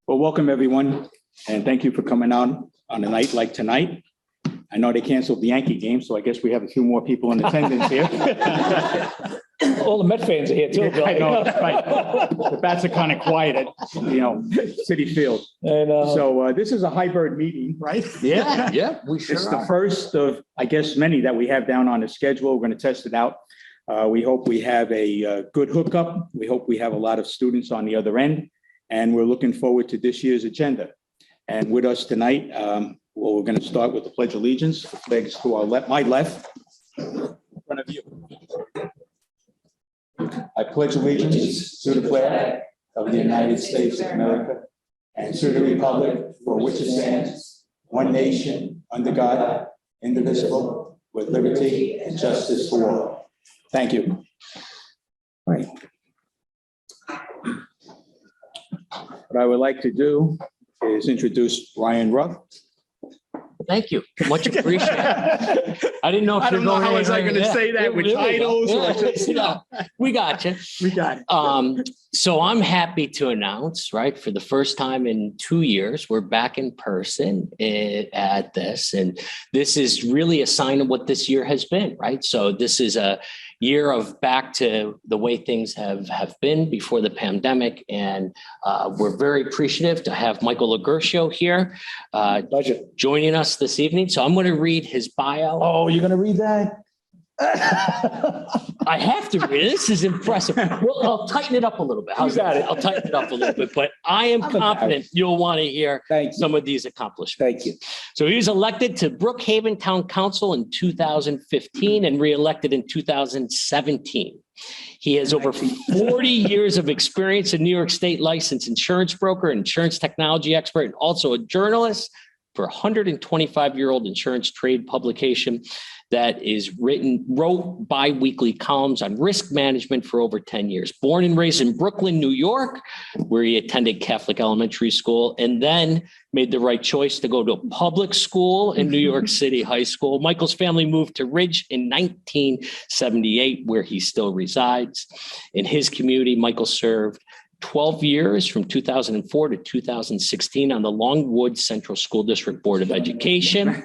Well, welcome everyone, and thank you for coming out on a night like tonight. I know they canceled the Yankee game, so I guess we have a few more people in attendance here. All the Met fans are here too, Bill. I know, right. The bats are kind of quiet at, Citi Field. And, So this is a hybrid meeting, right? yeah, we sure It's the are. first of, I guess, many that we have down on the schedule. We're going to test it out. We hope we have a good hookup. We hope we have a lot of students on the other end, and we're looking forward to this year's agenda. And with us tonight, we're going to start with the Pledge of Allegiance. The flag is to our left, my left, in front of you. I pledge allegiance to the flag of the United States of America and to the republic for which it stands, one nation, under God, indivisible, with liberty and justice for all. Thank you. All right. What I would like to do is introduce Ryan Ruff. Thank you. Much appreciated. I didn't know if I don't know how was I going to say that with titles or just, We got you. We got it. So I'm happy to announce, right, for the first time in 2 years, we're back in person at this. And this is really a sign of what this year has been, right? So this is a year of back to the way things have been before the pandemic. And we're very appreciative to have Michael Lagercio here joining us this evening. So I'm going to read his bio. Oh, you're going to read that? I have to read it. This is impressive. Well, I'll tighten it up a little bit. How's that? I'll tighten it up a little bit, but I am confident you'll want to hear some of these accomplishments. Thank you. So he was elected to Brookhaven Town Council in 2015 and reelected in 2017. He has over 40 years of experience in New York State licensed insurance broker, insurance technology expert, and also a journalist for a 125-year-old insurance trade publication that wrote bi-weekly columns on risk management for over 10 years. Born and raised in Brooklyn, New York, where he attended Catholic elementary school and then made the right choice to go to a public school in New York City High School. Michael's family moved to Ridge in 1978, where he still resides. In his community, Michael served 12 years from 2004 to 2016 on the Longwood Central School District Board of Education,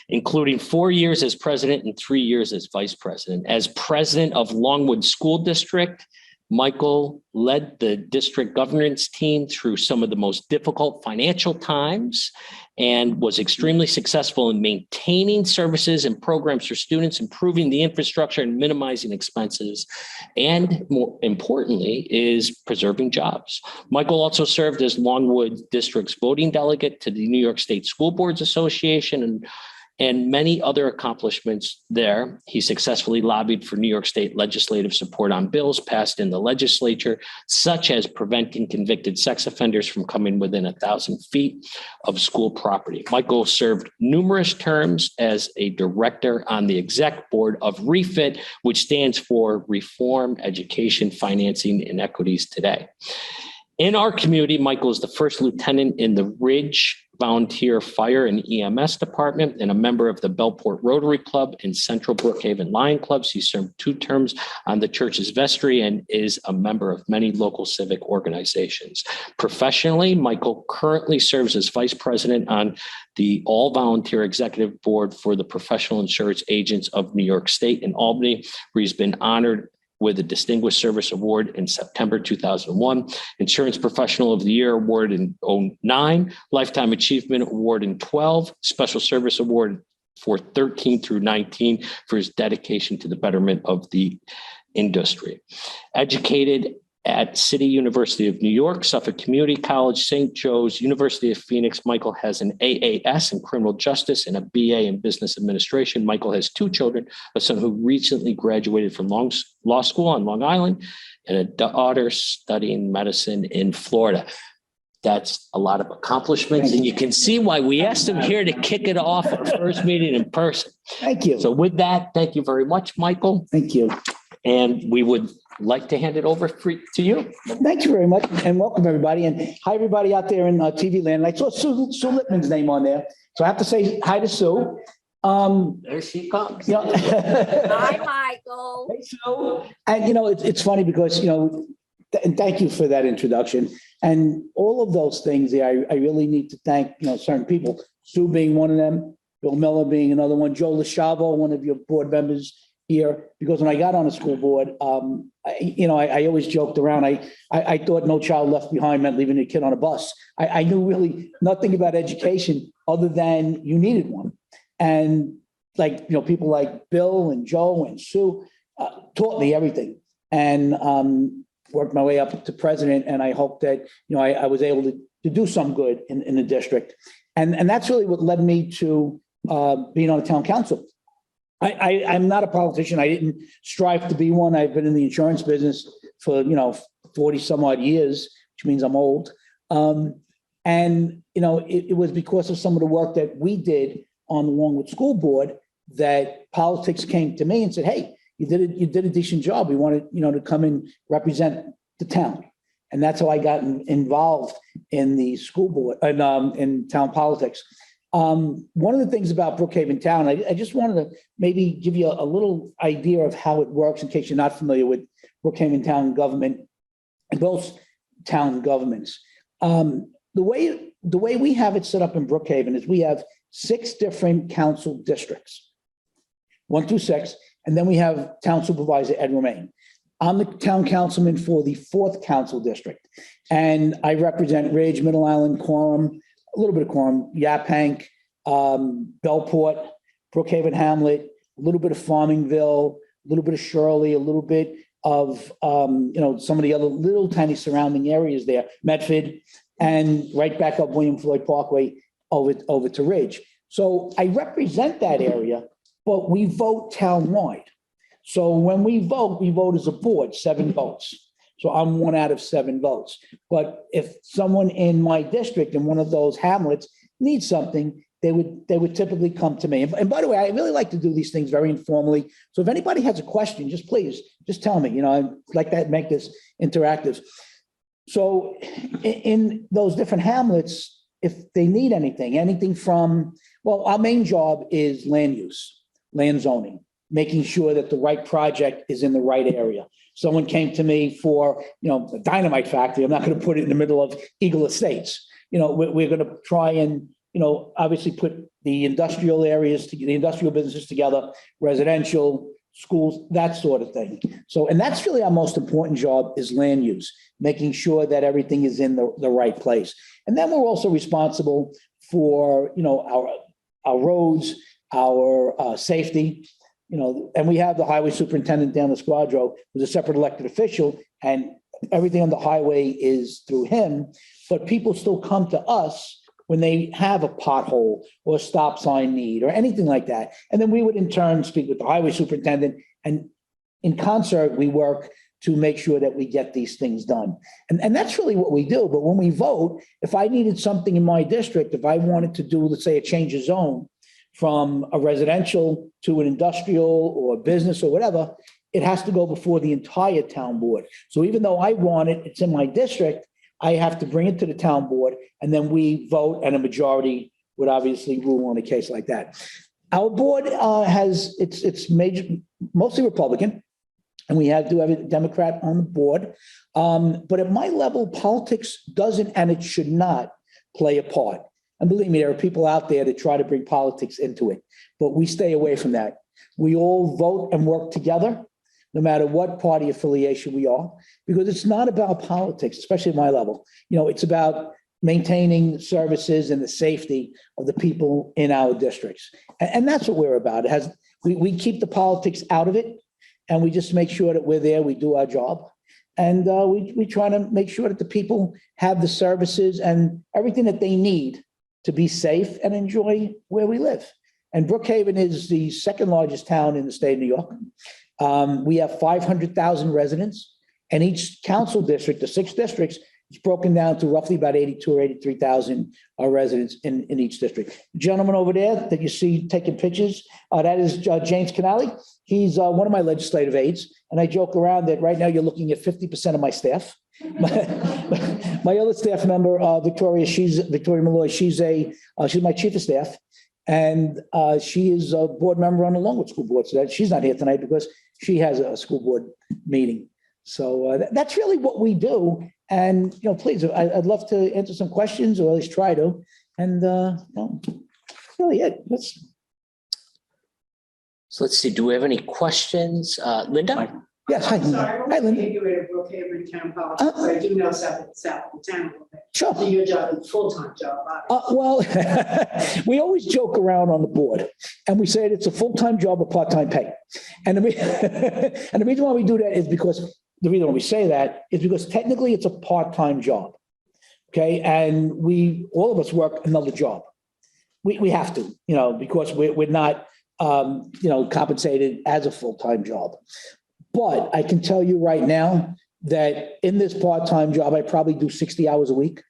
including 4 years as president and 3 years as vice president. As president of Longwood School District, Michael led the district governance team through some of the most difficult financial times and was extremely successful in maintaining services and programs for students, improving the infrastructure and minimizing expenses, and more importantly, is preserving jobs. Michael also served as Longwood District's voting delegate to the New York State School Boards Association and many other accomplishments there. He successfully lobbied for New York State legislative support on bills passed in the legislature, such as preventing convicted sex offenders from coming within 1,000 feet of school property. Michael served numerous terms as a director on the exec board of REFIT, which stands for Reform, Education, Financing, and Equities Today. In our community, Michael is the first lieutenant in the Ridge Volunteer Fire and EMS Department and a member of the Bellport Rotary Club and Central Brookhaven Lion Clubs. He served 2 terms on the church's vestry and is a member of many local civic organizations. Professionally, Michael currently serves as vice president on the all-volunteer executive board for the Professional Insurance Agents of New York State in Albany, where he's been honored with a Distinguished Service Award in September 2001, Insurance Professional of the Year Award in 2009, Lifetime Achievement Award in 2012, Special Service Award for 2013 through 2019 for his dedication to the betterment of the industry. Educated at City University of New York, Suffolk Community College, St. Joe's, University of Phoenix, Michael has an AAS in criminal justice and a BA in business administration. Michael has 2 children, a son who recently graduated from law school on Long Island and a daughter studying medicine in Florida. That's a lot of accomplishments, and you can see why we asked him here to kick it off our first meeting in person. Thank you. So with that, thank you very much, Michael. Thank you. And we would like to hand it over to you. Thank you very much, and welcome everybody. And hi, everybody out there in TV land. I saw Sue Lippman's name on there, so I have to say hi to Sue. There she comes. You know, Hi, Michael. hey, Sue. And it's funny because And thank you for that introduction. And all of those things there, I really need to thank, certain people, Sue being one of them, Bill Miller being another one, Joe LaChavo, one of your board members here, because when I got on the school board, I always joked around. I thought No Child Left Behind meant leaving a kid on a bus. I knew really nothing about education other than you needed one. And people like Bill and Joe and Sue taught me everything, and worked my way up to president. And I hope that, I was able to do some good in the district. And that's really what led me to being on the town council. I'm not a politician. I didn't strive to be one. I've been in the insurance business for, 40 some odd years, which means I'm old. It was because of some of the work that we did along with school board that politics came to me and said, hey, you did a decent job. We wanted, to come and represent the town. And that's how I got involved in the school board and in town politics. One of the things about Brookhaven Town, I just wanted to maybe give you a little idea of how it works in case you're not familiar with Brookhaven Town government and both town governments. The way we have it set up in Brookhaven is we have 6 different council districts, 1 through 6, and then we have town supervisor Ed Romaine. I'm the town councilman for the 4th council district, and I represent Ridge, Middle Island, Quorum, a little bit of Quorum, Yaphank, Bellport, Brookhaven Hamlet, a little bit of Farmingville, a little bit of Shirley, a little bit of some of the other little tiny surrounding areas there, Medford, and right back up William Floyd Parkway over to Ridge. So I represent that area, but we vote townwide. So when we vote as a board, 7 votes. So I'm 1 out of 7 votes. But if someone in my district in one of those hamlets needs something, they would typically come to me. And by the way, I really like to do these things very informally. So if anybody has a question, just tell me. I like that, make this interactive. So in those different hamlets, if they need anything from, well, our main job is land use, land zoning, making sure that the right project is in the right area. Someone came to me for, a dynamite factory. I'm not going to put it in the middle of Eagle Estates. We're going to try and, obviously put the industrial areas, the industrial businesses together, residential, schools, that sort of thing. So, and that's really our most important job is land use, making sure that everything is in the right place. And then we're also responsible for, our roads, our safety, and we have the highway superintendent down the Squadro, who's a separate elected official, and everything on the highway is through him. But people still come to us when they have a pothole or a stop sign need or anything like that. And then we would in turn speak with the highway superintendent, and in concert, we work to make sure that we get these things done. And that's really what we do. But when we vote, if I needed something in my district, if I wanted to do, let's say, a change of zone from a residential to an industrial or a business or whatever, it has to go before the entire town board. So even though I want it, it's in my district, I have to bring it to the town board, and then we vote, and a majority would obviously rule on a case like that. Our board it's mostly Republican, and we do have a Democrat on the board. But at my level, politics doesn't, and it should not, play a part. And believe me, there are people out there that try to bring politics into it, but we stay away from that. We all vote and work together, no matter what party affiliation we are, because it's not about politics, especially at my level. It's about maintaining services and the safety of the people in our districts. And that's what we're about. We keep the politics out of it, and we just make sure that we're there, we do our job. And we try to make sure that the people have the services and everything that they need to be safe and enjoy where we live. And Brookhaven is the 2nd largest town in the state of New York. We have 500,000 residents, and each council district, the 6 districts, is broken down to roughly about 82 or 83,000 residents in each district. The gentleman over there that you see taking pictures, that is James Canali. He's one of my legislative aides, and I joke around that right now you're looking at 50% of my staff. My other staff member, Victoria Malloy, she's my chief of staff, and she is a board member on the Longwood School Board. So that she's not here tonight because she has a school board meeting. So that's really what we do. And, please, I'd love to answer some questions, or at least try to. And, really it. So let's see, do we have any questions? Linda? Yes, hi. Sorry, Hi, I'm Linda. integrated Brookhaven Town Politics. I do know south of the town a little bit. Sure. So your job is a full-time job, obviously. Well, we always joke around on the board, and we say it's a full-time job with part-time pay. And the reason why we do that is because, the reason why we say that is because technically it's a part-time job. Okay, and all of us work another job. We have to, because we're not, compensated as a full-time job. But I can tell you right now that in this part-time job, I probably do 60 hours a week,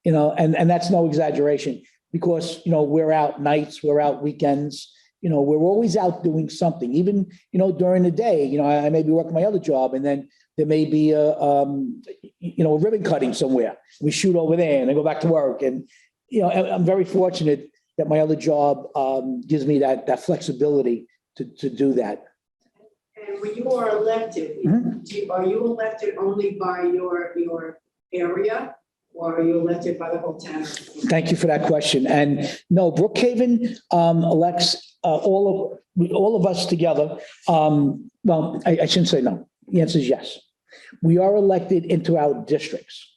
and that's no exaggeration, because, we're out nights, we're out weekends, we're always out doing something, even, during the day, I may be working my other job, and then there may be a ribbon cutting somewhere. We shoot over there and I go back to work. And, I'm very fortunate that my other job gives me that flexibility to do that. And when you are elected, are you elected only by your area, or are you elected by the whole town? Thank you for that question. And no, Brookhaven elects all of us together. Well, I shouldn't say no. The answer is yes. We are elected into our districts,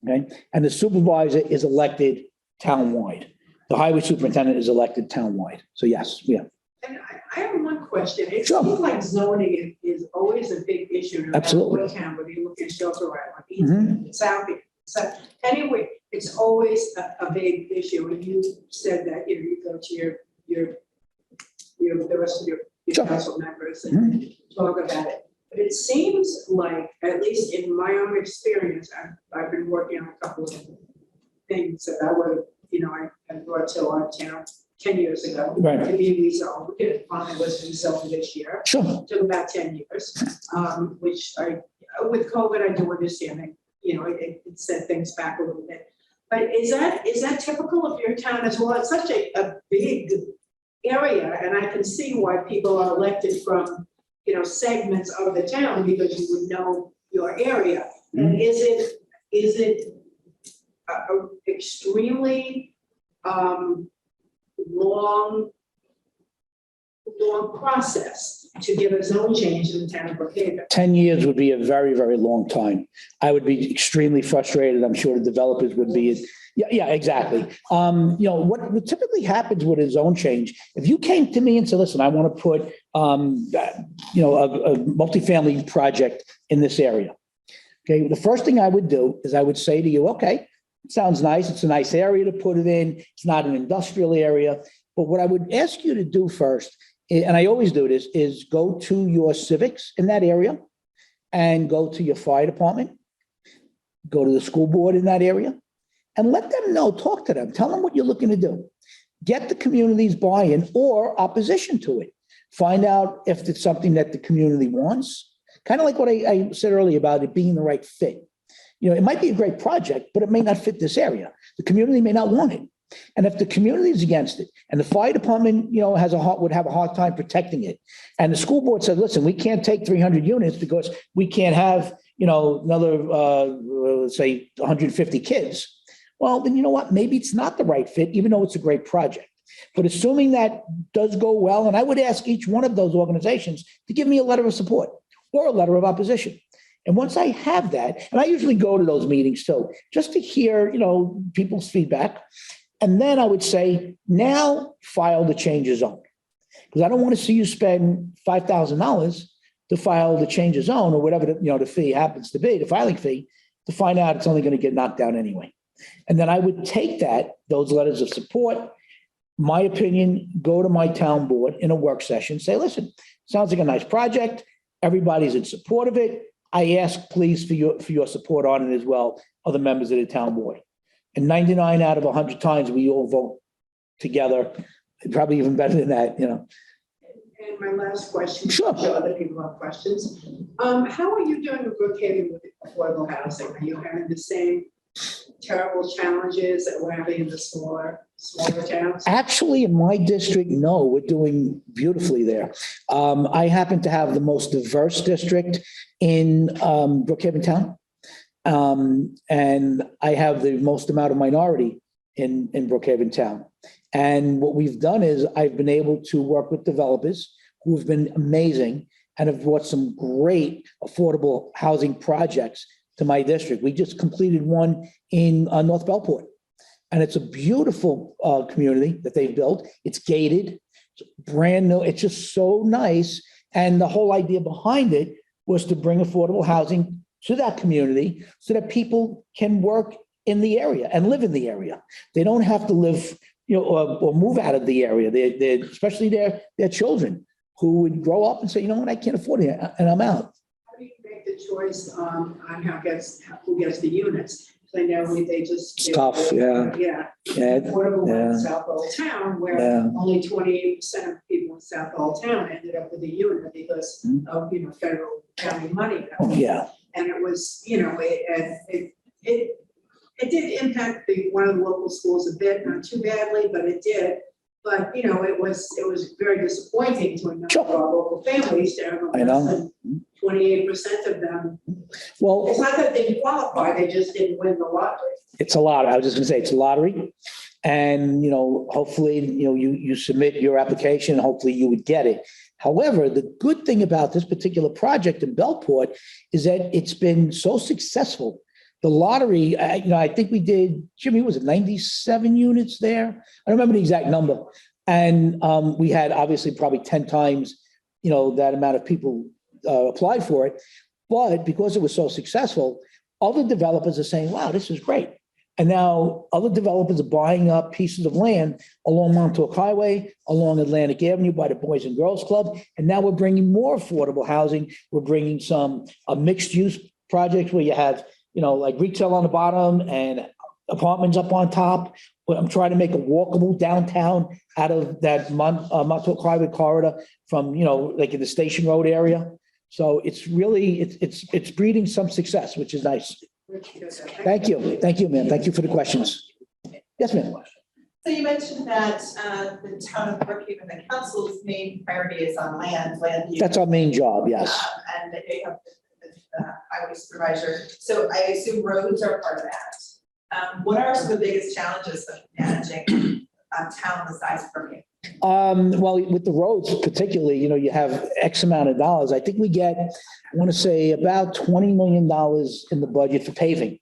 okay? And the supervisor is elected townwide. The highway superintendent is elected townwide. So yes, yeah. And I have one question. It Sure. seems like zoning is always a big issue. No matter Absolutely. what town, whether you look at Shelter Island, East, South. So anyway, it's always a big issue. And you said that, you go to the rest of your Sure. council members and talk about it. But it seems like, at least in my own experience, I've been working on a couple of things that I would, I brought to our town 10 years ago. Right. To be rezoned. We did finally was rezoned this year. Sure. Took about 10 years, which with COVID, I do understand that, it set things back a little bit. But is that typical of your town as well? It's such a big area, and I can see why people are elected from, segments of the town, because you would know your area. And is it a extremely long process to give a zone change in the town of Brookhaven? 10 years would be a very, very long time. I would be extremely frustrated. I'm sure the developers would be. Yeah, exactly. What typically happens with a zone change, if you came to me and said, listen, I want to put, a multifamily project in this area. Okay, the first thing I would do is I would say to you, okay, it sounds nice. It's a nice area to put it in. It's not an industrial area. But what I would ask you to do first, and I always do this, is go to your civics in that area and go to your fire department, go to the school board in that area, and let them know, talk to them, tell them what you're looking to do. Get the community's buy-in or opposition to it. Find out if it's something that the community wants. Kind of like what I said earlier about it being the right fit. It might be a great project, but it may not fit this area. The community may not want it. And if the community is against it and the fire department, would have a hard time protecting it. And the school board said, listen, we can't take 300 units because we can't have, another, let's say 150 kids. Well, then you know what? Maybe it's not the right fit, even though it's a great project. But assuming that does go well, and I would ask each one of those organizations to give me a letter of support or a letter of opposition. And once I have that, and I usually go to those meetings too, just to hear, people's feedback. And then I would say, now file the change of zone. Because I don't want to see you spend $5,000 to file the change of zone or whatever the fee happens to be, the filing fee, to find out it's only going to get knocked down anyway. And then I would take those letters of support, my opinion, go to my town board in a work session, say, listen, sounds like a nice project. Everybody's in support of it. I ask, please, for your support on it as well, other members of the town board. And 99 out of 100 times, we all vote together, probably even better than that, And my last question. Sure. I'm sure other people have questions. How are you doing with Brookhaven with affordable housing? Are you having the same terrible challenges that we're having in the smaller towns? Actually, in my district, no, we're doing beautifully there. I happen to have the most diverse district in Brookhaven Town. And I have the most amount of minority in Brookhaven Town. And what we've done is I've been able to work with developers who have been amazing and have brought some great affordable housing projects to my district. We just completed one in North Bellport. And it's a beautiful community that they've built. It's gated, it's brand new. It's just so nice. And the whole idea behind it was to bring affordable housing to that community so that people can work in the area and live in the area. They don't have to live, or move out of the area. They especially their children who would grow up and say, you know what, I can't afford it, and I'm out. How do you make the choice on who gets the units? I know they just. It's tough, yeah. Yeah. Yeah, Affordable yeah. in South Old Town, where Yeah. only 28% of people in South Old Town ended up with a unit because of, federal county money. Yeah. And it was, it did impact one of the local schools a bit, not too badly, but it did. But, it was very disappointing to a number of our local families. I know. 28% of them. Well, It's not that they didn't qualify, they just didn't win the lottery. it's a lot. I was just gonna say, it's a lottery. And, hopefully, you submit your application, hopefully you would get it. However, the good thing about this particular project in Bellport is that it's been so successful. The lottery, I think we did, Jimmy, was it 97 units there? I don't remember the exact number. And we had obviously probably 10 times, that amount of people applied for it. But because it was so successful, other developers are saying, wow, this is great. And now other developers are buying up pieces of land along Montauk Highway, along Atlantic Avenue by the Boys and Girls Club. And now we're bringing more affordable housing. We're bringing some mixed use projects where you have, like retail on the bottom and apartments up on top. But I'm trying to make a walkable downtown out of that Montauk Highway corridor from, like in the Station Road area. So it's really, it's breeding some success, which is nice. Thank you. Thank you, ma'am. Thank you for the questions. Yes, ma'am. So you mentioned that the town of Brookhaven, the council's main priority is on land use. That's our main job, yes. And they have the highway supervisor. So I assume roads are part of that. What are some of the biggest challenges of managing a town the size of Brookhaven? Well, with the roads particularly, you have X amount of dollars. I think we get, I want to say about $20 million in the budget for paving.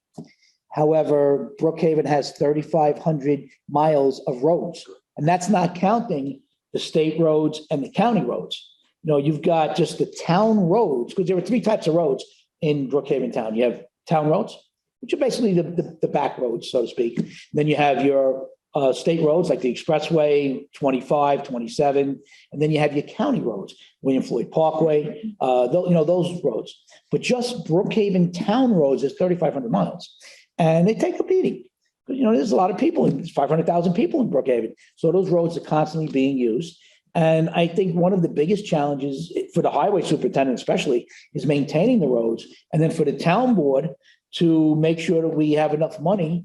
However, Brookhaven has 3,500 miles of roads, and that's not counting the state roads and the county roads. You've got just the town roads, because there are three types of roads in Brookhaven Town. You have town roads, which are basically the back roads, so to speak. Then you have your state roads like the Expressway, 25, 27, and then you have your county roads, William Floyd Parkway, those roads. But just Brookhaven Town roads is 3,500 miles, and they take a beating. There's a lot of people, there's 500,000 people in Brookhaven, so those roads are constantly being used. And I think one of the biggest challenges for the highway superintendent especially is maintaining the roads, and then for the town board to make sure that we have enough money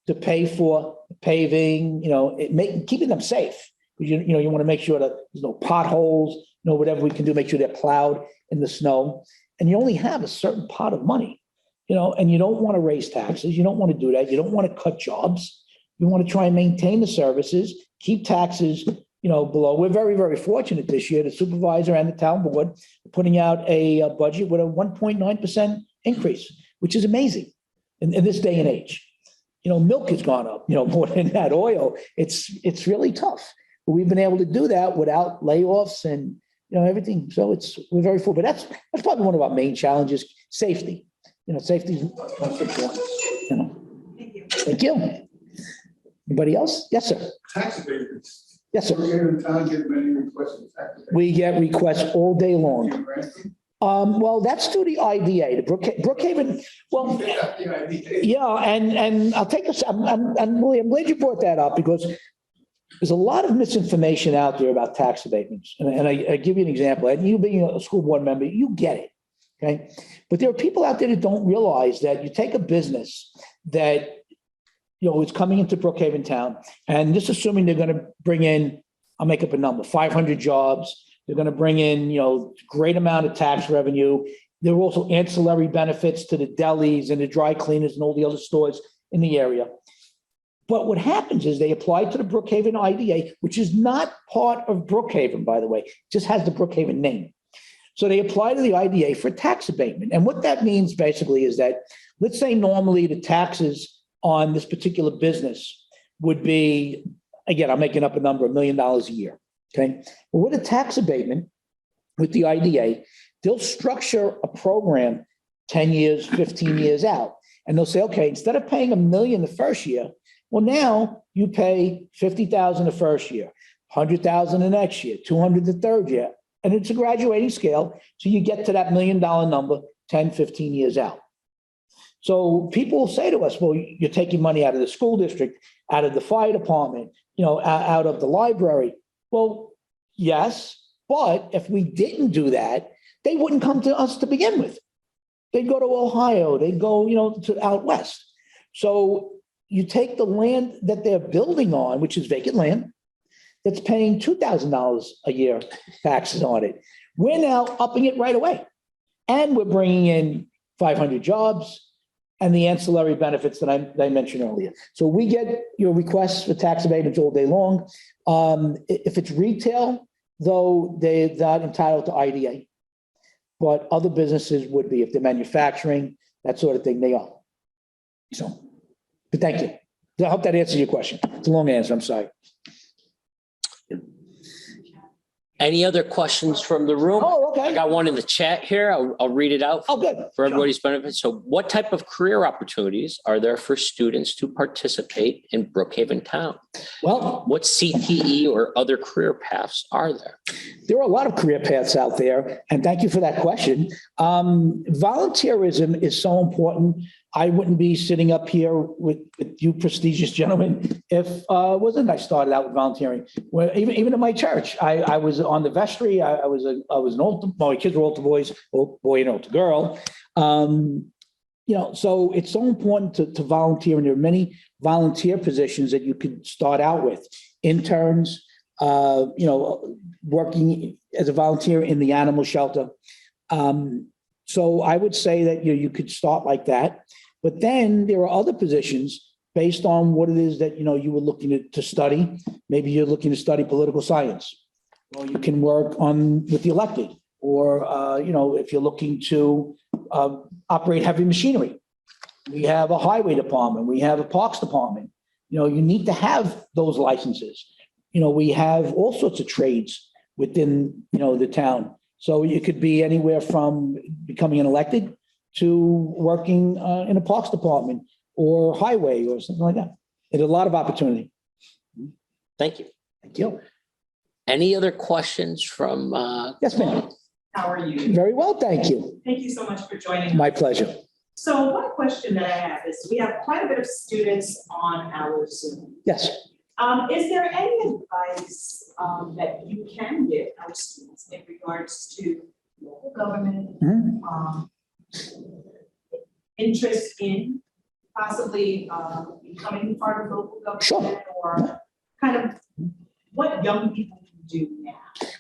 to pay for paving, keeping them safe. You want to make sure that there's no potholes, whatever we can do, make sure they're plowed in the snow. And you only have a certain pot of money, and you don't want to raise taxes. You don't want to do that. You don't want to cut jobs. You want to try and maintain the services, keep taxes, below. We're very, very fortunate this year. The supervisor and the town board are putting out a budget with a 1.9% increase, which is amazing in this day and age. Milk has gone up, more than that. Oil, it's really tough. But we've been able to do that without layoffs and, everything. So we're very full. But that's probably one of our main challenges, safety. Safety is Thank you. Thank you. Anybody else? Yes, sir. Tax abatements. Yes, sir. Brookhaven Town get many requests for tax abatements. We get requests all day long. You grant them? Well, that's through the IDA, the Brookhaven. Well, Yeah, the idea. yeah, and I'll take this. I'm glad you brought that up because there's a lot of misinformation out there about tax abatements. And I give you an example. And you being a school board member, you get it. Okay. But there are people out there that don't realize that you take a business that is coming into Brookhaven Town, and just assuming they're going to bring in, I'll make up a number, 500 jobs. They're going to bring in, great amount of tax revenue. There are also ancillary benefits to the delis and the dry cleaners and all the other stores in the area. But what happens is they apply to the Brookhaven IDA, which is not part of Brookhaven, by the way, just has the Brookhaven name. So they apply to the IDA for tax abatement. And what that means basically is that, let's say normally the taxes on this particular business would be, again, I'm making up a number, $1 million a year, okay? But with a tax abatement, with the IDA, they'll structure a program 10 years, 15 years out. And they'll say, okay, instead of paying $1 million the first year, well, now you pay $50,000 the first year, $100,000 the next year, $200,000 the third year. And it's a graduating scale. So you get to that $1 million number 10, 15 years out. So people will say to us, well, you're taking money out of the school district, out of the fire department, out of the library. Well, yes, but if we didn't do that, they wouldn't come to us to begin with. They'd go to Ohio, they'd go, to out west. So you take the land that they're building on, which is vacant land, that's paying $2,000 a year taxes on it. We're now upping it right away. And we're bringing in 500 jobs and the ancillary benefits that I mentioned earlier. So we get your requests for tax abatements all day long. If it's retail, though, they're not entitled to IDA. But other businesses would be, if they're manufacturing, that sort of thing, they are. So, but thank you. I hope that answers your question. It's a long answer, I'm sorry. Any other questions from the room? Oh, I okay. got one in the chat here. I'll read it out Oh, good. for everybody's benefit. So what type of career opportunities are there for students to participate in Brookhaven Town? Well, What CTE or other career paths are there? there are a lot of career paths out there, and thank you for that question. Volunteerism is so important. I wouldn't be sitting up here with you prestigious gentlemen if wasn't I started out with volunteering. Well, even at my church, I was on the vestry. I was an altar. My kids were altar boys, boy and altar girl. So it's so important to volunteer, and there are many volunteer positions that you could start out with. Interns, working as a volunteer in the animal shelter. So I would say that you could start like that. But then there are other positions based on what it is that you were looking to study. Maybe you're looking to study political science, or you can work with the elected, or if you're looking to operate heavy machinery. We have a highway department. We have a parks department. You need to have those licenses. We have all sorts of trades within the town. So it could be anywhere from becoming an elected to working in a parks department or highway or something like that. There's a lot of opportunity. Thank you. Thank you. Any other questions from? Yes, ma'am. How are you? Very well, thank you. Thank you so much for joining us. My pleasure. So one question that I have is, we have quite a bit of students on our Zoom. Yes. Is there any advice that you can give our students in regards to local government, Mhm. interest in possibly becoming part of local government? Sure. Or kind of what young people can do now?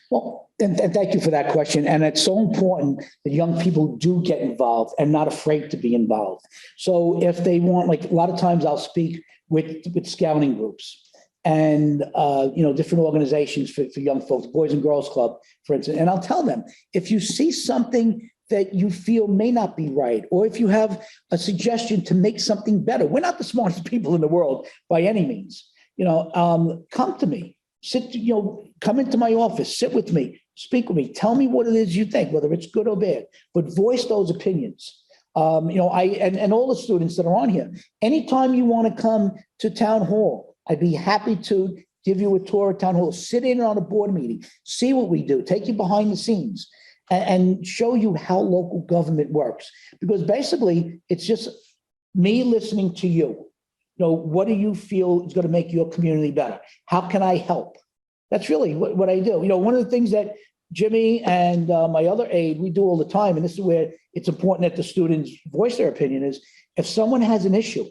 Well, and thank you for that question. And it's so important that young people do get involved and not afraid to be involved. So if they want, like a lot of times I'll speak with scouting groups and, different organizations for young folks, Boys and Girls Club, for instance. And I'll tell them, if you see something that you feel may not be right, or if you have a suggestion to make something better, we're not the smartest people in the world by any means. Come to me, come into my office, sit with me, speak with me, tell me what it is you think, whether it's good or bad, but voice those opinions. And all the students that are on here, anytime you want to come to town hall, I'd be happy to give you a tour of town hall, sit in on a board meeting, see what we do, take you behind the scenes and show you how local government works. Because basically it's just me listening to you. What do you feel is going to make your community better? How can I help? That's really what I do. One of the things that Jimmy and my other aide, we do all the time, and this is where it's important that the students voice their opinion, is if someone has an issue,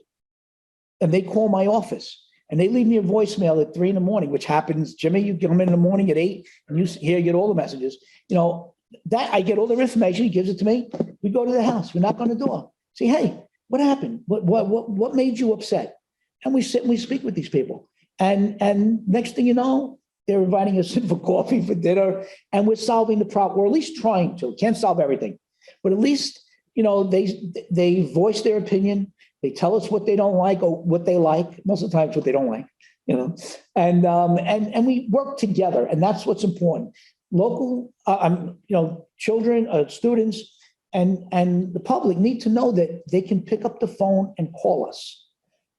and they call my office and they leave me a voicemail at 3 a.m, which happens, Jimmy, you come in the morning at 8 and you get all the messages, that I get all their information. He gives it to me. We go to the house. We knock on the door. Say, hey, what happened? What made you upset? And we sit and we speak with these people. And next thing you know, they're inviting us in for coffee, for dinner, and we're solving the problem, or at least trying to. Can't solve everything, but at least, they voice their opinion. They tell us what they don't like or what they like. Most of the time, it's what they don't like, and we work together, and that's what's important. Local, children, students, and the public need to know that they can pick up the phone and call us,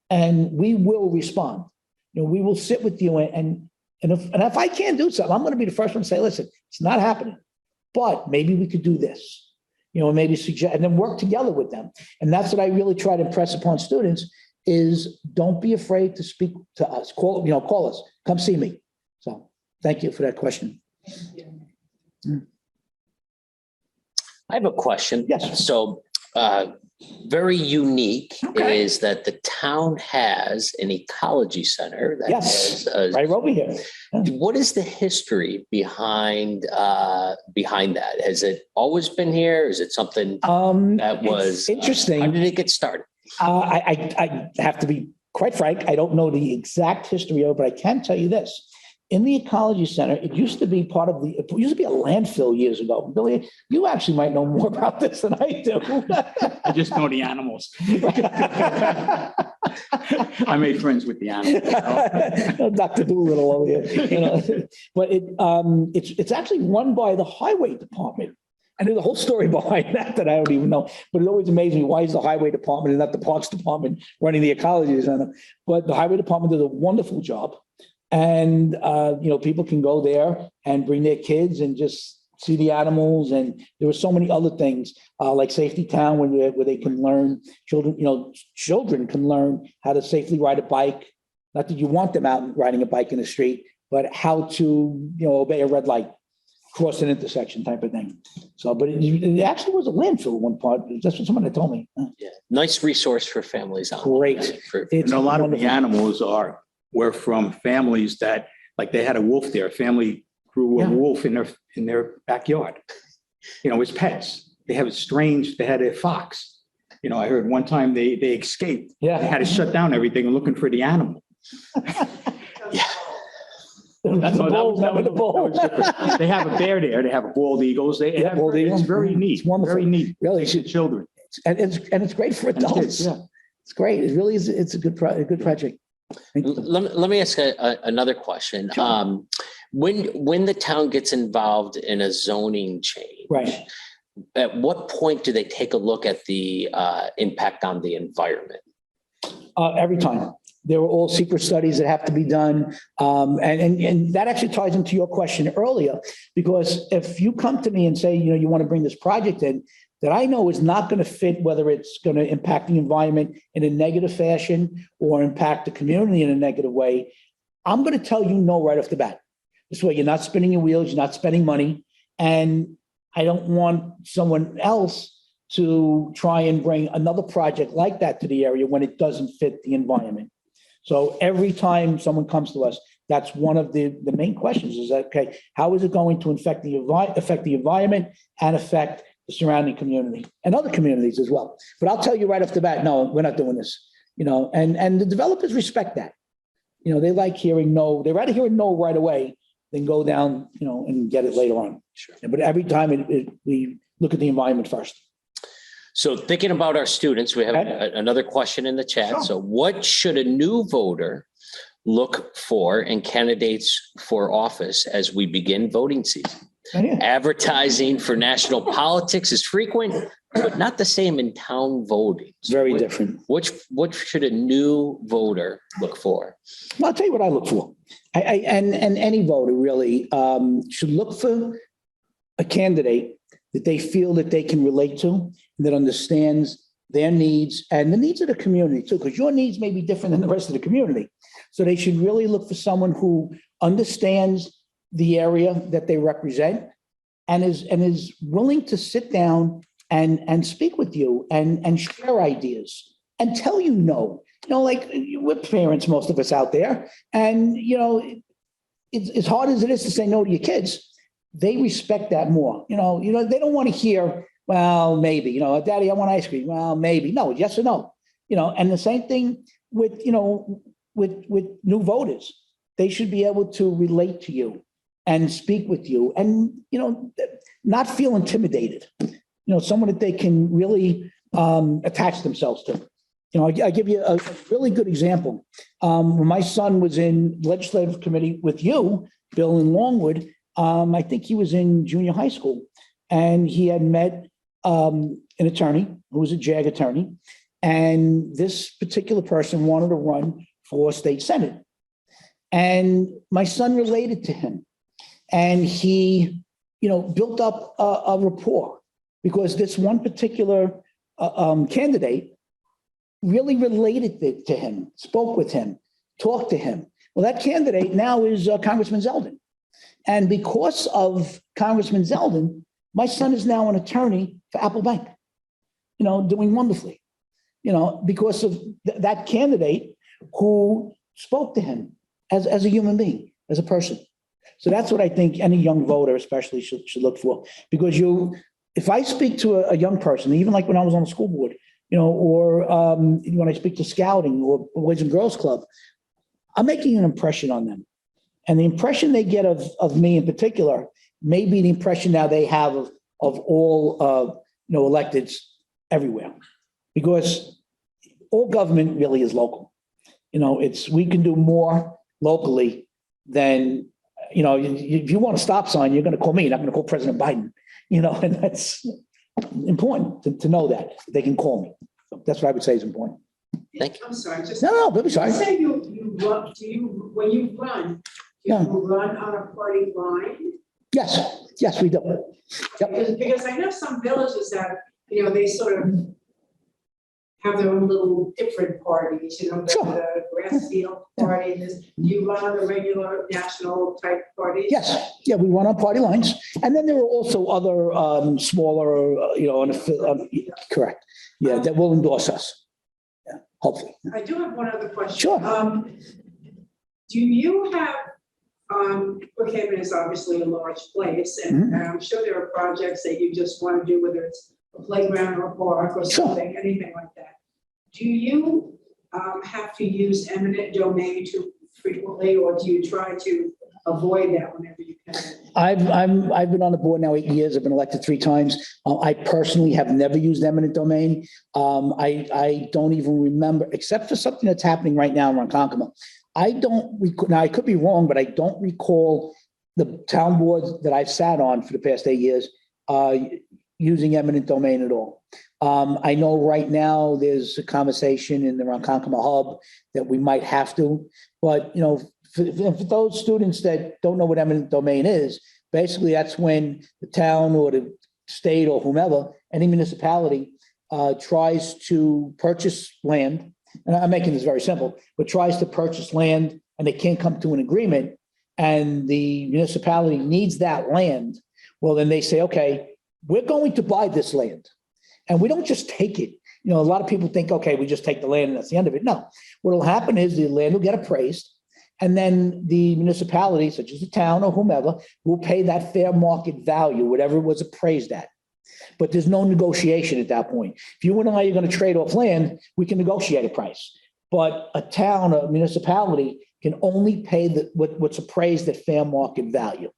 and we will respond. We will sit with you, and if I can't do something, I'm going to be the first one to say, listen, it's not happening, but maybe we could do this, maybe suggest, and then work together with them. And that's what I really try to impress upon students is don't be afraid to speak to us. Call us, come see me. So thank you for that question. I have a question. Yes. So, very unique Okay. is that the town has an ecology center. That Yes, has right over here. what is the history behind that? Has it always been here? Is it something that was It's interesting. How did it get started? I have to be quite frank. I don't know the exact history of it, but I can tell you this. In the ecology center, it used to be it used to be a landfill years ago. Billy, you actually might know more about this than I do. I just know the animals. I made friends with the animals. Dr. Doolittle over here. But it's actually run by the highway department. And there's a whole story behind that I don't even know. But it always amazes me, why is the highway department and not the parks department running the ecology center? But the highway department does a wonderful job. And, people can go there and bring their kids and just see the animals. And there were so many other things like Safety Town where they can learn, children can learn how to safely ride a bike. Not that you want them out riding a bike in the street, but how to, obey a red light, cross an intersection type of thing. So, but it actually was a landfill at one part. That's what somebody told me. Yeah, nice resource for families. Great. And a lot of the wonderful. animals were from families that, like they had a wolf there. A family grew a wolf in their backyard. As pets. They had a fox. I heard one time they escaped. Yeah. They had to shut down everything and looking for the animal. That's the bull. Different. They have a bear there. They have bald eagles. It's very neat. It's wonderful. Very neat. Really, Takes the children. and it's great for adults. kids, yeah. It's great. It really is. It's a good project. Let me ask another question. Sure. When the town gets involved in a zoning change, Right. at what point do they take a look at the impact on the environment? Every time. There were all secret studies that have to be done. And that actually ties into your question earlier, because if you come to me and say, you want to bring this project in that I know is not going to fit, whether it's going to impact the environment in a negative fashion or impact the community in a negative way, I'm going to tell you no right off the bat. This way you're not spinning your wheels, you're not spending money. And I don't want someone else to try and bring another project like that to the area when it doesn't fit the environment. So every time someone comes to us, that's one of the main questions is that, okay, how is it going to affect the environment and affect the surrounding community and other communities as well? But I'll tell you right off the bat, no, we're not doing this, and the developers respect that. They like hearing no, they rather hear no right away than go down, and get it later on. Sure. But every time we look at the environment first. So thinking about our students, we have Okay. another question in the chat. Sure. So what should a new voter look for in candidates for office as we begin voting season? Yeah. Advertising for national politics is frequent, but not the same in town voting. So Very what- different. What should a new voter look for? Well, I'll tell you what I look for. And any voter really should look for a candidate that they feel that they can relate to, and that understands their needs and the needs of the community too, because your needs may be different than the rest of the community. So they should really look for someone who understands the area that they represent and is willing to sit down and speak with you and share ideas and tell you no. like we're parents, most of us out there, and, it's as hard as it is to say no to your kids, they respect that more. They don't want to hear, well, maybe, Daddy, I want ice cream. Well, maybe. No, yes or no. And the same thing with, with new voters. They should be able to relate to you and speak with you and, not feel intimidated. Someone that they can really attach themselves to. I give you a really good example. When my son was in legislative committee with you, Bill, in Longwood, I think he was in junior high school, and he had met an attorney who was a JAG attorney, and this particular person wanted to run for state senate. And my son related to him, and he, built up a rapport because this one particular candidate really related to him, spoke with him, talked to him. Well, that candidate now is Congressman Zeldin. And because of Congressman Zeldin, my son is now an attorney for Apple Bank, doing wonderfully, because of that candidate who spoke to him as a human being, as a person. So that's what I think any young voter especially should look for. Because if I speak to a young person, even like when I was on the school board, or when I speak to scouting or Boys and Girls Club, I'm making an impression on them. And the impression they get of me in particular may be the impression now they have of all, electeds everywhere. Because all government really is local. We can do more locally than, if you want a stop sign, you're going to call me, you're not going to call President Biden, and that's important to know that they can call me. So that's what I would say is important. Thank you. I'm sorry, just. No, don't be sorry. Say you run, when you run, do Yeah. you run on a party line? Yes, we do. Yep. Because I know some villages that, they sort of have their own little different parties, Sure. the grass field party, do you run on the regular national type parties? Yes, yeah, we run on party lines. And then there are also other smaller, correct. Yeah, that will endorse us. Yeah, hopefully. I do have one other question. Sure. Do you have, Brookhaven is obviously a large place, and I'm sure there are projects that you just want to do, whether it's a playground or a park or Sure. something, anything like that. Do you have to use eminent domain too frequently, or do you try to avoid that whenever you can? I've been on the board now 8 years. I've been elected 3 times. I personally have never used eminent domain. I don't even remember, except for something that's happening right now in Ronkonkoma. Now I could be wrong, but I don't recall the town boards that I've sat on for the past 8 years using eminent domain at all. I know right now there's a conversation in the Ronkonkoma hub that we might have to, but for those students that don't know what eminent domain is, basically that's when the town or the state or whomever, any municipality tries to purchase land, and I'm making this very simple, but tries to purchase land and they can't come to an agreement and the municipality needs that land. Well, then they say, okay, we're going to buy this land. And we don't just take it. A lot of people think, okay, we just take the land and that's the end of it. No, what will happen is the land will get appraised. And then the municipality, such as the town or whomever, will pay that fair market value, whatever it was appraised at. But there's no negotiation at that point. If you and I are going to trade off land, we can negotiate a price. But a town, a municipality can only pay what's appraised at fair market value.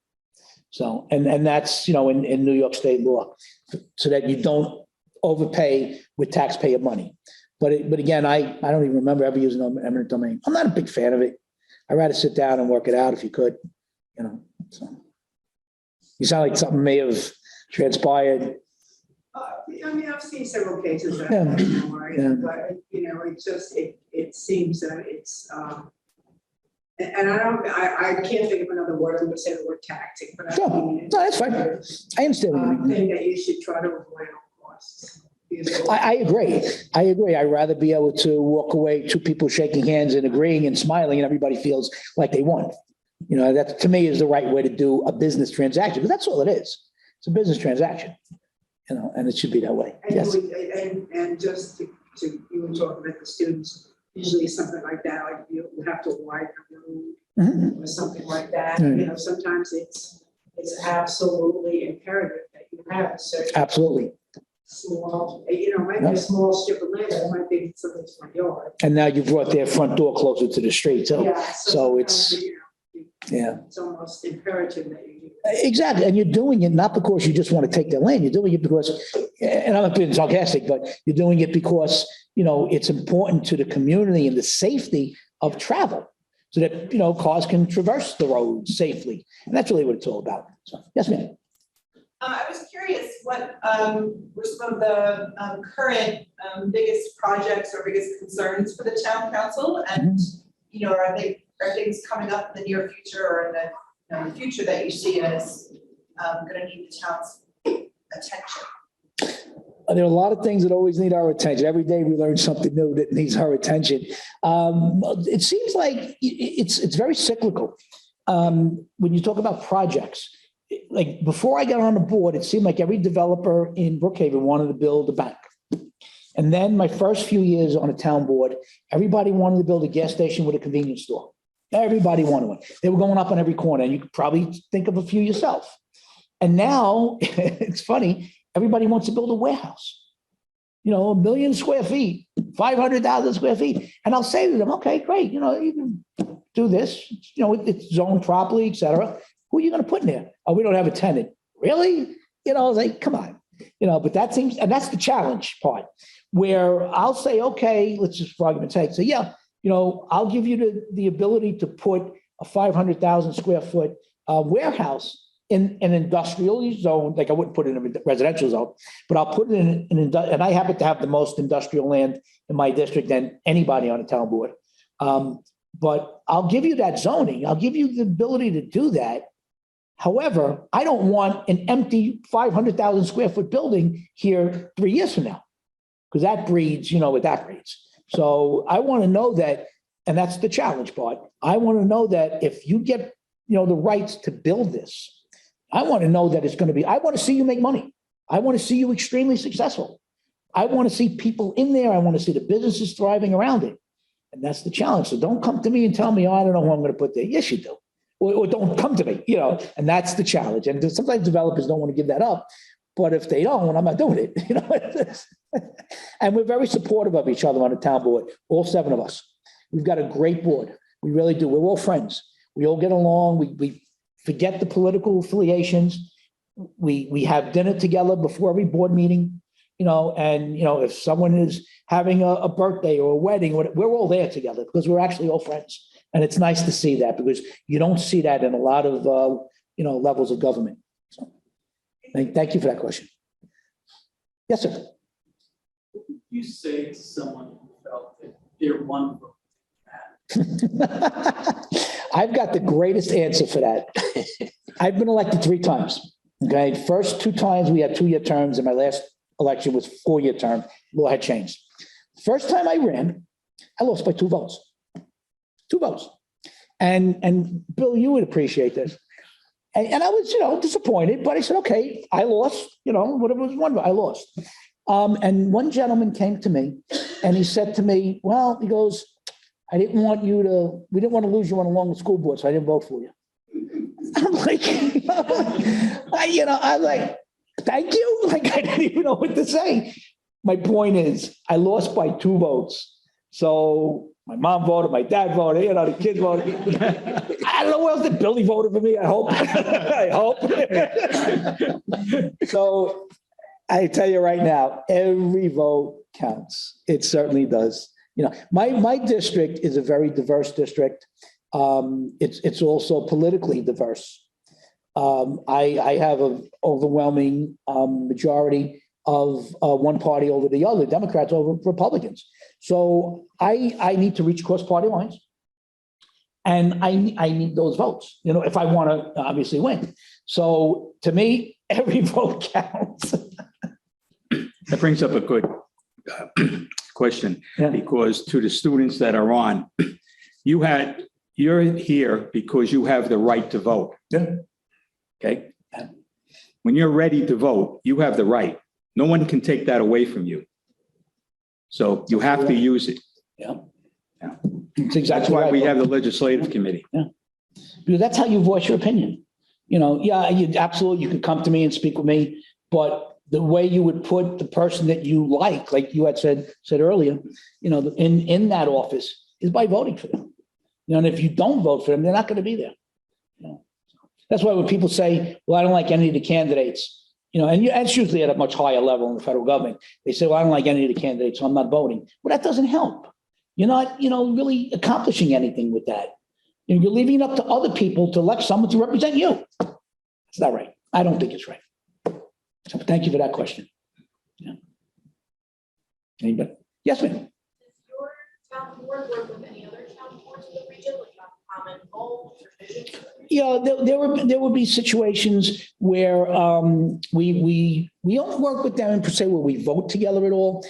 So, and that's, in New York state law, so that you don't overpay with taxpayer money. But again, I don't even remember ever using eminent domain. I'm not a big fan of it. I'd rather sit down and work it out if you could, so. You sound like something may have transpired. I've seen several cases that, Yeah. Yeah. but it seems that it's, and I can't think of another word, I'm gonna say the word tactic, but Sure. I mean. No, that's fine. I understand what you mean. Thing that you should try to avoid all costs. I agree. I'd rather be able to walk away, 2 people shaking hands and agreeing and smiling, and everybody feels like they won. That to me is the right way to do a business transaction, because that's all it is. It's a business transaction, and it should be that way. And, Yes. and just to you were talking about the students, usually something like that, like you have to widen the road Mhm. or something like that. Right. You know, sometimes it's absolutely imperative that you have a certain Absolutely. small, you know, it might be a small strip of land, but it might be somebody's front yard. And now you brought their front door closer to the street, so, Yeah, so it's, sometimes, you know, yeah. it's almost imperative that you do that. Exactly, and you're doing it not because you just want to take their land, you're doing it because, and I'm not being sarcastic, but you're doing it because, you know, it's important to the community and the safety of travel. So that, you know, cars can traverse the road safely, and that's really what it's all about. So, yes, ma'am. I was curious what were some of the current biggest projects or biggest concerns for the town council? And, you know, are things coming up in the near future or in the future that you see as gonna need the town's attention? There are a lot of things that always need our attention. Every day we learn something new that needs our attention. It seems like it's very cyclical. When you talk about projects, like before I got on the board, it seemed like every developer in Brookhaven wanted to build a bank. And then my first few years on a town board, everybody wanted to build a gas station with a convenience store. Everybody wanted one. They were going up on every corner, and you could probably think of a few yourself. And now it's funny, everybody wants to build a warehouse. You know, 1 million square feet, 500,000 square feet. And I'll say to them, okay, great, you know, you can do this, you know, it's zoned properly, et cetera. Who are you going to put in there? Oh, we don't have a tenant. Really? You know, like, come on. You know, but that seems, and that's the challenge part, where I'll say, okay, let's just for argument's sake, say, yeah, you know, I'll give you the ability to put a 500,000 square foot warehouse in an industrial zone. Like I wouldn't put it in a residential zone, but I'll put it in an, and I happen to have the most industrial land in my district than anybody on a town board. But I'll give you that zoning. I'll give you the ability to do that. However, I don't want an empty 500,000 square foot building here 3 years from now, because that breeds, you know, what that breeds. So I want to know that, and that's the challenge part. I want to know that if you get, you know, the rights to build this, I want to know that it's going to be, I want to see you make money. I want to see you extremely successful. I want to see people in there. I want to see the businesses thriving around it. And that's the challenge. So don't come to me and tell me, oh, I don't know who I'm going to put there. Yes, you do. Or don't come to me, you know, and that's the challenge. And sometimes developers don't want to give that up. But if they don't, I'm not doing it, you know. And we're very supportive of each other on the town board, all 7 of us. We've got a great board. We really do. We're all friends. We all get along. We forget the political affiliations. We have dinner together before every board meeting, you know, and, you know, if someone is having a birthday or a wedding, we're all there together because we're actually all friends. And it's nice to see that because you don't see that in a lot of, you know, levels of government. So thank you for that question. Yes, sir. You say to someone who felt that they're one vote. I've got the greatest answer for that. I've been elected 3 times. Okay. First 2 times we had 2-year terms, and my last election was 4-year term. Law had changed. First time I ran, I lost by 2 votes. 2 votes. And Bill, you would appreciate this. And I was, you know, disappointed, but I said, okay, I lost, you know, whatever was one, I lost. And one gentleman came to me and he said to me, well, he goes, we didn't want to lose you on a long school board, so I didn't vote for you. I'm like, I'm like, thank you. Like, I didn't even know what to say. My point is, I lost by 2 votes. So my mom voted, my dad voted, you know, the kids voted. I don't know what else did Billy voted for me, I hope. I hope. So I tell you right now, every vote counts. It certainly does. You know, my district is a very diverse district. It's also politically diverse. I have an overwhelming majority of one party over the other, Democrats over Republicans. So I need to reach across party lines, and I need those votes, you know, if I want to obviously win. So to me, every vote counts. That brings up a good question, Yeah. because to the students that are on, you're here because you have the right to vote. Yeah. Okay. When you're ready to vote, you have the right. No one can take that away from you. So you have to use it. Yeah. It's That's exactly why right. we have the legislative committee. Because that's how you voice your opinion. You know, yeah, you absolutely, you could come to me and speak with me, but the way you would put the person that you like you had said earlier, you know, in that office is by voting for them. You know, and if you don't vote for them, they're not going to be there. You know, that's why when people say, well, I don't like any of the candidates, you know, and it's usually at a much higher level in the federal government. They say, well, I don't like any of the candidates, so I'm not voting. Well, that doesn't help. You're not, you know, really accomplishing anything with that. You know, you're leaving it up to other people to elect someone to represent you. It's not right. I don't think it's right. So thank you for that question. Yeah. Anybody? Yes, ma'am. Does your town board work with any other town boards in the region, like have common goals or visions? Yeah, there would be situations where we don't work with them per se where we vote together at all.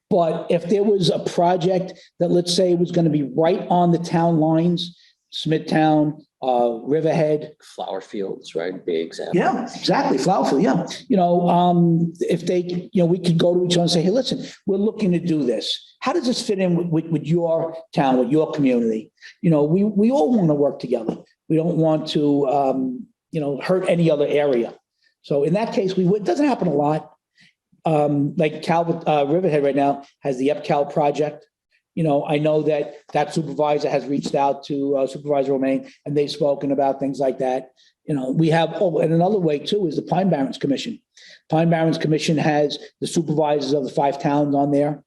But if there was a project that, let's say, was going to be right on the town lines, Smithtown, Riverhead. Flower fields, right? Big example. Yeah, exactly. Flowerfield, yeah. You know, if they, you know, we could go to each other and say, hey, listen, we're looking to do this. How does this fit in with your town, with your community? You know, we all want to work together. We don't want to, you know, hurt any other area. So in that case, we would. It doesn't happen a lot. Like Riverhead right now has the EPCAL project. You know, I know that supervisor has reached out to Supervisor Romaine, and they've spoken about things like that. You know, we have, and another way too is the Pine Barrens Commission. Pine Barrens Commission has the supervisors of the 5 towns on there,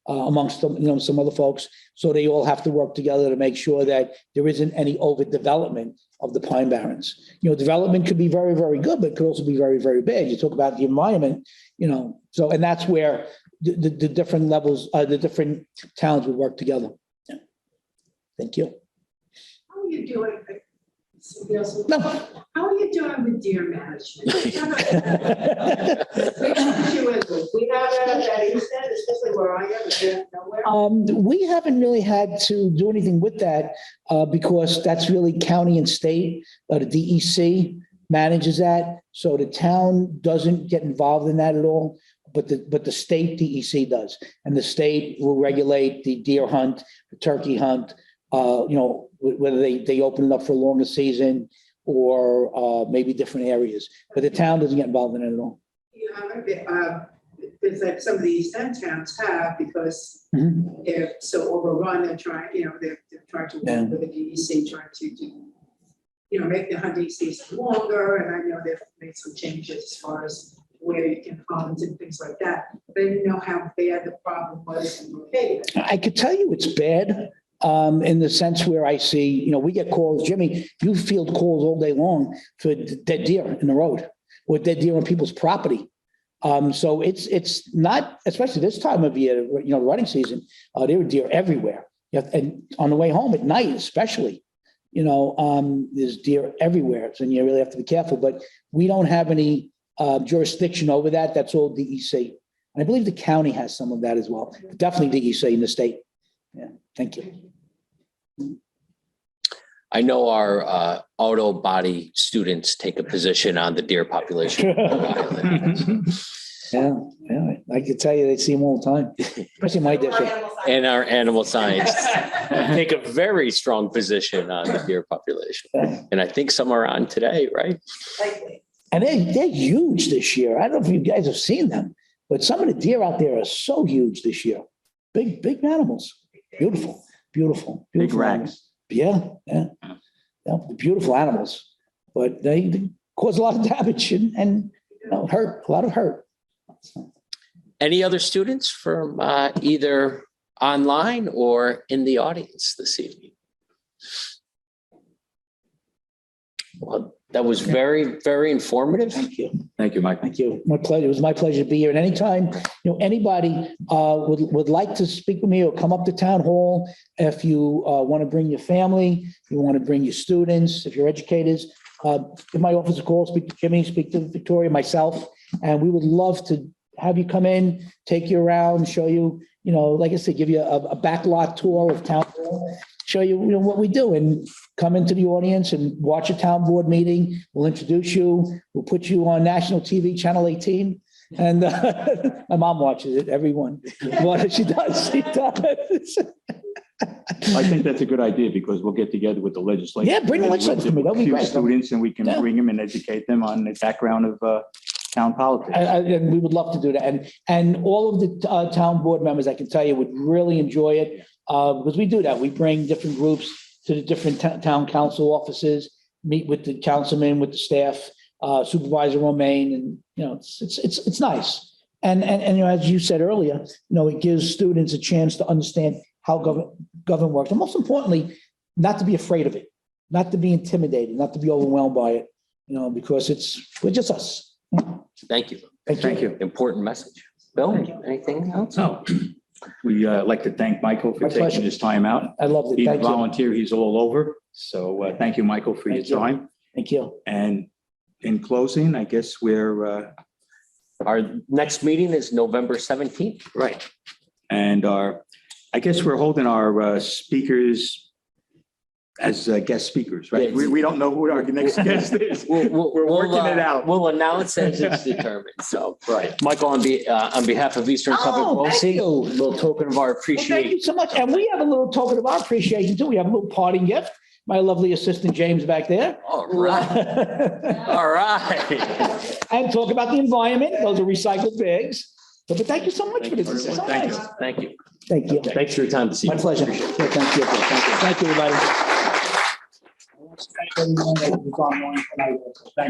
amongst them, you know, some other folks. So they all have to work together to make sure that there isn't any overdevelopment of the Pine Barrens. You know, development could be very, very good, but it could also be very, very bad. You talk about the environment, you know, so, and that's where the different levels, the different towns would work together. Yeah. Thank you. How are you doing? Somebody else? No. How are you doing with deer management? We have that especially where I am, it's nowhere. We haven't really had to do anything with that because that's really county and state. The DEC manages that, so the town doesn't get involved in that at all. But the state DEC does, and the state will regulate the deer hunt, the turkey hunt. You know, whether they open it up for a longer season or maybe different areas. But the town doesn't get involved in it at all. You haven't been, it's like some of the East End towns have, because they're so overrun, they're trying, you know, they're trying to work with the DEC, trying to do, you know, make the hunting season longer. And I know they've made some changes as far as where you can hunt and things like that. But I didn't know how bad the problem was in Brookhaven. I could tell you it's bad in the sense where I see, you know, we get calls, Jimmy, you field calls all day long for dead deer in the road or dead deer on people's property. So it's not, especially this time of year, you know, the running season, there were deer everywhere. And on the way home at night, especially, you know, there's deer everywhere. So you really have to be careful, but we don't have any jurisdiction over that. That's all DEC. And I believe the county has some of that as well. Definitely DEC in the state. Yeah, thank you. I know our auto body students take a position on the deer population. Yeah, I can tell you, they see them all the time, especially in my district. And our animal science take a very strong position on the deer population. And I think some are on today, right? Likely. And they're huge this year. I don't know if you guys have seen them, but some of the deer out there are so huge this year. Big animals. Beautiful. Big racks. Yeah, beautiful animals, but they cause a lot of damage and you know, a lot of hurt. Any other students from either online or in the audience this evening? Well, that was very, very informative. Thank you. Thank you, Mike. Thank you. My pleasure. It was my pleasure to be here. And anytime, you know, anybody would like to speak with me or come up to town hall, if you want to bring your family, you want to bring your students, if you're educators, give my office a call, speak to Jimmy, speak to Victoria, myself, and we would love to have you come in, take you around, show you, you know, like I said, give you a backlot tour of town hall, show you, you know, what we do, and come into the audience and watch a town board meeting. We'll introduce you. We'll put you on national TV, Channel 18. And my mom watches it, everyone. Well, she does. I think that's a good idea because we'll get together with the legislature. Yeah, bring the legislative committee. That'll be Few great. students and we can Yeah. bring them and educate them on the background of town politics. And we would love to do that. And all of the town board members, I can tell you, would really enjoy it. Because we do that. We bring different groups to the different town council offices, meet with the councilman, with the staff, Supervisor Romaine, and, you know, it's nice. And, you know, as you said earlier, you know, it gives students a chance to understand how government works. And most importantly, not to be afraid of it, not to be intimidated, not to be overwhelmed by it, you know, because we're just us. Thank you. Thank you. Important message. Bill, anything else? No, we like to thank Michael for My pleasure. taking his time out. I love it. Being a Thank you. volunteer, he's all over. So thank you, Michael, for your Thank you. time. Thank you. And in closing, I guess we're Our next meeting is November 17th. right. And I guess we're holding our speakers as guest speakers, right? We don't know who our next guest is. We're working it out. We'll announce as it's determined. So, Right. Michael, on behalf of Eastern Suffolk Oh, thank BOCES, you. a little token of our Well, thank appreciation. you so much. And we have a little token of our appreciation too. We have a little parting gift. My lovely assistant James back there. All right. All right. And talk about the environment. Those are recycled bags. But thank you so much for this. This is so Thank nice. you. Thank you. Thank you. Thanks for your time this My evening. pleasure. Yeah, Thank you. Thank you, everybody. Thank you.